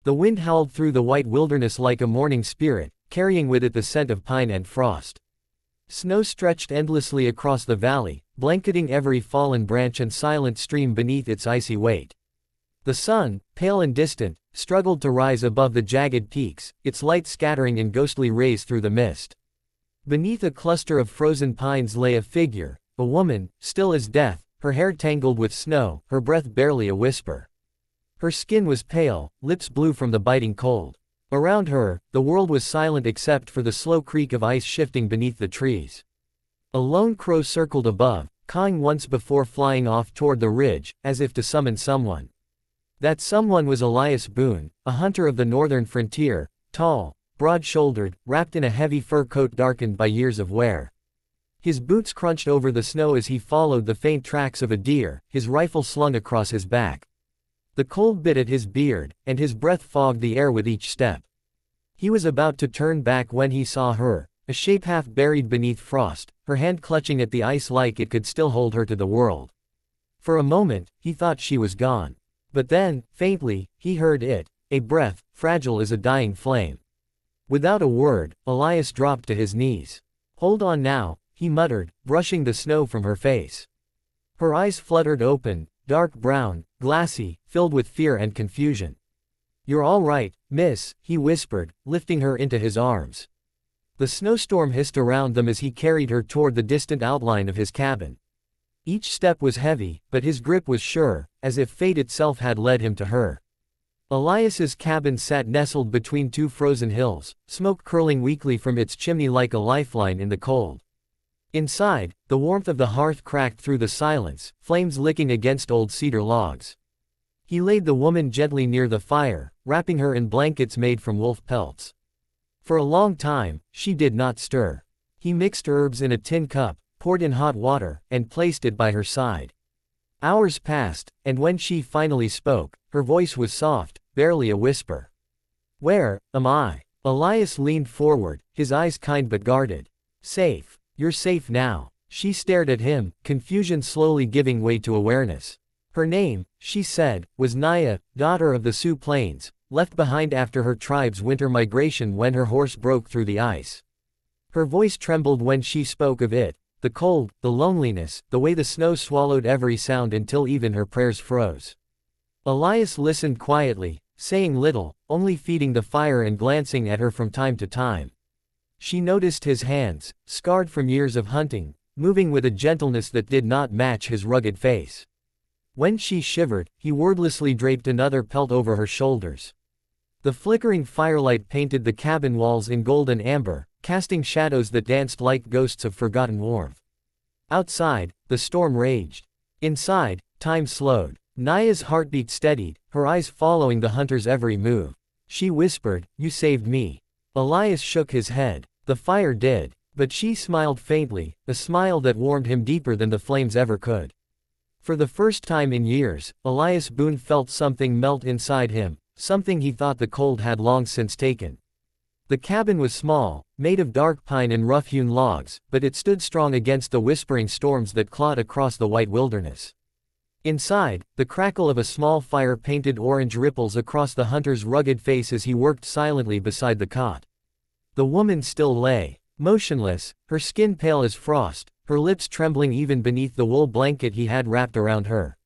The wind howled through the white wilderness like a mourning spirit, carrying with it the scent of pine and frost. Snow stretched endlessly across the valley, blanketing every fallen branch and silent stream beneath its icy weight. The sun, pale and distant, struggled to rise above the jagged peaks, its light scattering in ghostly rays through the mist. Beneath a cluster of frozen pines lay a figure, a woman, still as death, her hair tangled with snow, her breath barely a whisper. Her skin was pale, lips blue from the biting cold. Around her, the world was silent except for the slow creak of ice shifting beneath the trees. A lone crow circled above, cawing once before flying off toward the ridge, as if to summon someone. That someone was Elias Boone, a hunter of the northern frontier, tall, broad-shouldered, wrapped in a heavy fur coat darkened by years of wear. His boots crunched over the snow as he followed the faint tracks of a deer, his rifle slung across his back. The cold bit at his beard, and his breath fogged the air with each step. He was about to turn back when he saw her, a shape half buried beneath frost, her hand clutching at the ice like it could still hold her to the world. For a moment, he thought she was gone. But then, faintly, he heard it, a breath, fragile as a dying flame. Without a word, Elias dropped to his knees. "Hold on now," he muttered, brushing the snow from her face. Her eyes fluttered open, dark brown, glassy, filled with fear and confusion. "You're all right, miss," he whispered, lifting her into his arms. The snowstorm hissed around them as he carried her toward the distant outline of his cabin. Each step was heavy, but his grip was sure, as if fate itself had led him to her. Elias's cabin sat nestled between two frozen hills, smoke curling weakly from its chimney like a lifeline in the cold. Inside, the warmth of the hearth cracked through the silence, flames licking against old cedar logs. He laid the woman gently near the fire, wrapping her in blankets made from wolf pelts. For a long time, she did not stir. He mixed herbs in a tin cup, poured in hot water, and placed it by her side. Hours passed, and when she finally spoke, her voice was soft, barely a whisper. "Where am I?" Elias leaned forward, his eyes kind but guarded. "Safe. You're safe now." She stared at him, confusion slowly giving way to awareness. Her name, she said, was Naya, daughter of the Sioux Plains, left behind after her tribe's winter migration when her horse broke through the ice. Her voice trembled when she spoke of it, the cold, the loneliness, the way the snow swallowed every sound until even her prayers froze. Elias listened quietly, saying little, only feeding the fire and glancing at her from time to time. She noticed his hands, scarred from years of hunting, moving with a gentleness that did not match his rugged face. When she shivered, he wordlessly draped another pelt over her shoulders. The flickering firelight painted the cabin walls in gold and amber, casting shadows that danced like ghosts of forgotten warmth. Outside, the storm raged. Inside, time slowed. Naya's heartbeat steadied, her eyes following the hunter's every move. She whispered, "You saved me." Elias shook his head. The fire did. But she smiled faintly, a smile that warmed him deeper than the flames ever could. For the first time in years, Elias Boone felt something melt inside him, something he thought the cold had long since taken. The cabin was small, made of dark pine and rough-hewn logs, but it stood strong against the whispering storms that clawed across the white wilderness. Inside, the crackle of a small fire painted orange ripples across the hunter's rugged face as he worked silently beside the cot. The woman still lay, motionless, her skin pale as frost, her lips trembling even beneath the wool blanket he had wrapped around her.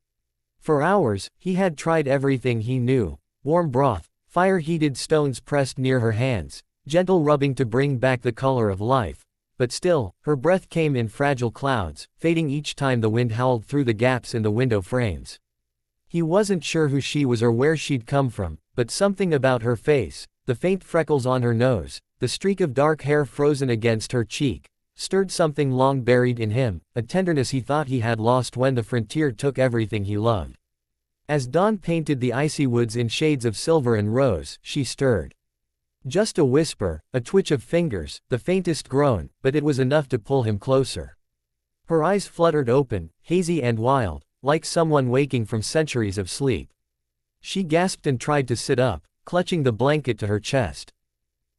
For hours, he had tried everything he knew: warm broth, fire-heated stones pressed near her hands, gentle rubbing to bring back the color of life. But still, her breath came in fragile clouds, fading each time the wind howled through the gaps in the window frames. He wasn't sure who she was or where she'd come from, but something about her face, the faint freckles on her nose, the streak of dark hair frozen against her cheek, stirred something long buried in him, a tenderness he thought he had lost when the frontier took everything he loved. As dawn painted the icy woods in shades of silver and rose, she stirred. Just a whisper, a twitch of fingers, the faintest groan, but it was enough to pull him closer. Her eyes fluttered open, hazy and wild, like someone waking from centuries of sleep. She gasped and tried to sit up, clutching the blanket to her chest.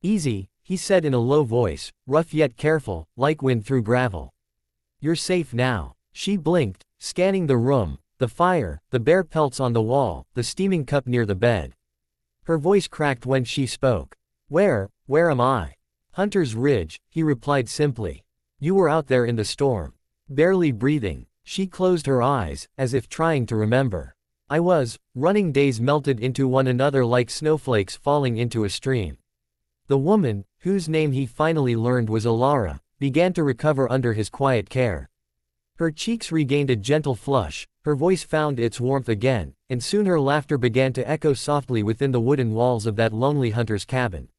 "Easy," he said in a low voice, rough yet careful, like wind through gravel. "You're safe now." She blinked, scanning the room, the fire, the bare pelts on the wall, the steaming cup near the bed. Her voice cracked when she spoke. Where am I? Hunter's Ridge, he replied simply. You were out there in the storm. Barely breathing. She closed her eyes, as if trying to remember. I was. Running days melted into one another like snowflakes falling into a stream. The woman, whose name he finally learned was Elara, began to recover under his quiet care. Her cheeks regained a gentle flush, her voice found its warmth again, and soon her laughter began to echo softly within the wooden walls of that lonely hunter's cabin.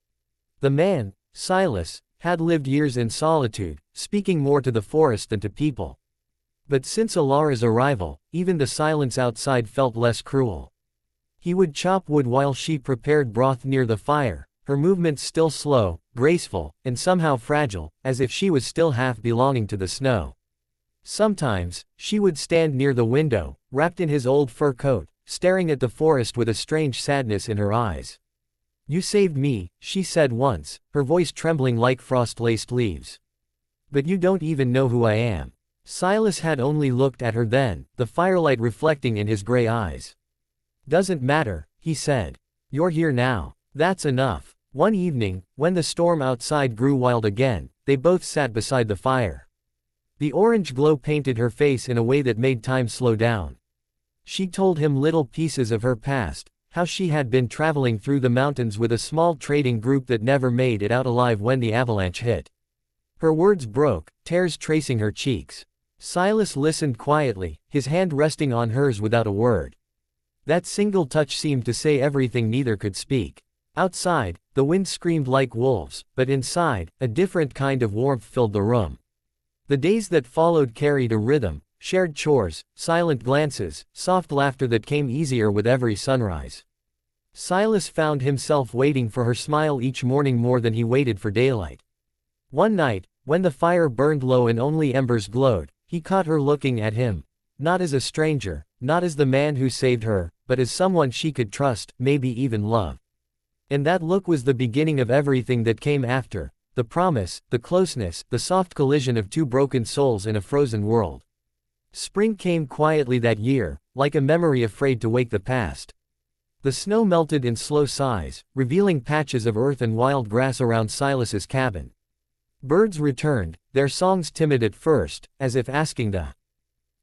The man, Silas, had lived years in solitude, speaking more to the forest than to people. But since Elara's arrival, even the silence outside felt less cruel. He would chop wood while she prepared broth near the fire, her movements still slow, graceful, and somehow fragile, as if she was still half belonging to the snow. Sometimes, she would stand near the window, wrapped in his old fur coat, staring at the forest with a strange sadness in her eyes. You saved me, she said once, her voice trembling like frost-laced leaves. But you don't even know who I am. Silas had only looked at her then, the firelight reflecting in his gray eyes. Doesn't matter, he said. You're here now. That's enough. One evening, when the storm outside grew wild again, they both sat beside the fire. The orange glow painted her face in a way that made time slow down. She told him little pieces of her past, how she had been traveling through the mountains with a small trading group that never made it out alive when the avalanche hit. Her words broke, tears tracing her cheeks. Silas listened quietly, his hand resting on hers without a word. That single touch seemed to say everything neither could speak. Outside, the wind screamed like wolves, but inside, a different kind of warmth filled the room. The days that followed carried a rhythm, shared chores, silent glances, soft laughter that came easier with every sunrise. Silas found himself waiting for her smile each morning more than he waited for daylight. One night, when the fire burned low and only embers glowed, he caught her looking at him, not as a stranger, not as the man who saved her, but as someone she could trust, maybe even love. And that look was the beginning of everything that came after, the promise, the closeness, the soft collision of two broken souls in a frozen world. Spring came quietly that year, like a memory afraid to wake the past. The snow melted in slow sighs, revealing patches of earth and wild grass around Silas's cabin. Birds returned, their songs timid at first, as if asking the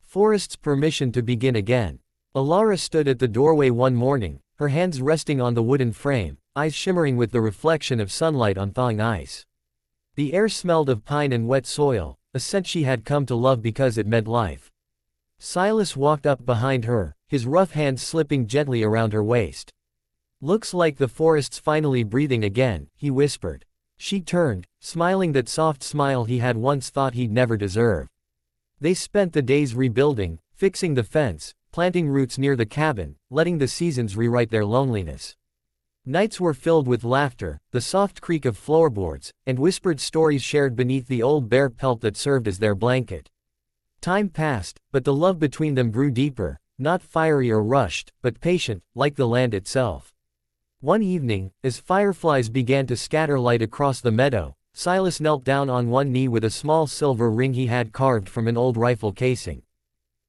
forest's permission to begin again. Elara stood at the doorway one morning, her hands resting on the wooden frame, eyes shimmering with the reflection of sunlight on thawing ice. The air smelled of pine and wet soil, a scent she had come to love because it meant life. Silas walked up behind her, his rough hands slipping gently around her waist. Looks like the forest's finally breathing again, he whispered. She turned, smiling that soft smile he had once thought he'd never deserve. They spent the days rebuilding, fixing the fence, planting roots near the cabin, letting the seasons rewrite their loneliness. Nights were filled with laughter, the soft creak of floorboards, and whispered stories shared beneath the old bear pelt that served as their blanket. Time passed, but the love between them grew deeper, not fiery or rushed, but patient, like the land itself. One evening, as fireflies began to scatter light across the meadow, Silas knelt down on one knee with a small silver ring he had carved from an old rifle casing.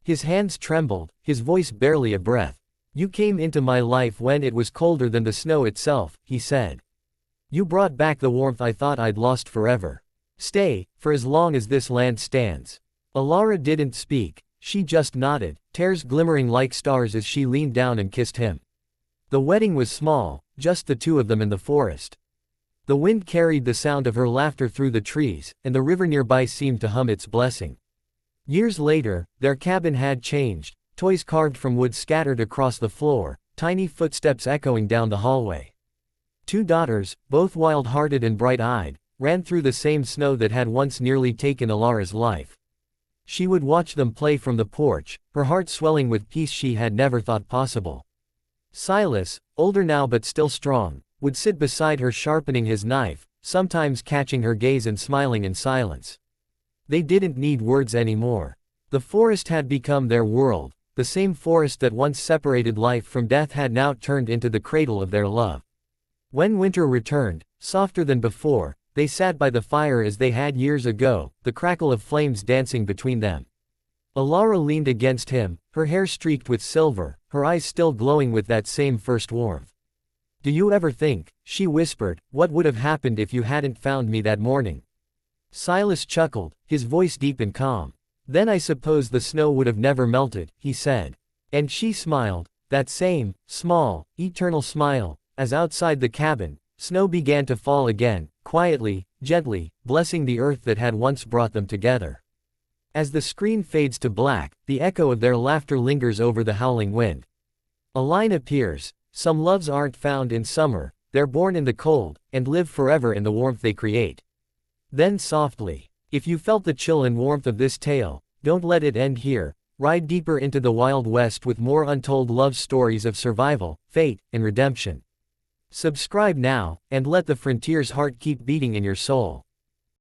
His hands trembled, his voice barely a breath. You came into my life when it was colder than the snow itself, he said. You brought back the warmth I thought I'd lost forever. Stay, for as long as this land stands. Elara didn't speak, she just nodded, tears glimmering like stars as she leaned down and kissed him. The wedding was small, just the two of them in the forest. The wind carried the sound of her laughter through the trees, and the river nearby seemed to hum its blessing. Years later, their cabin had changed, toys carved from wood scattered across the floor, tiny footsteps echoing down the hallway. Two daughters, both wild-hearted and bright-eyed, ran through the same snow that had once nearly taken Elara's life. She would watch them play from the porch, her heart swelling with peace she had never thought possible. Silas, older now but still strong, would sit beside her sharpening his knife, sometimes catching her gaze and smiling in silence. They didn't need words anymore. The forest had become their world, the same forest that once separated life from death had now turned into the cradle of their love. When winter returned, softer than before, they sat by the fire as they had years ago, the crackle of flames dancing between them. Elara leaned against him, her hair streaked with silver, her eyes still glowing with that same first warmth. Do you ever think, she whispered, what would have happened if you hadn't found me that morning? Silas chuckled, his voice deep and calm. Then I suppose the snow would have never melted, he said. And she smiled, that same, small, eternal smile, as outside the cabin, snow began to fall again, quietly, gently, blessing the earth that had once brought them together. As the screen fades to black, the echo of their laughter lingers over the howling wind. A line appears, some loves aren't found in summer, they're born in the cold, and live forever in the warmth they create. Then softly, if you felt the chill and warmth of this tale, don't let it end here, ride deeper into the Wild West with more untold love stories of survival, fate, and redemption. Subscribe now, and let the frontier's heart keep beating in your soul.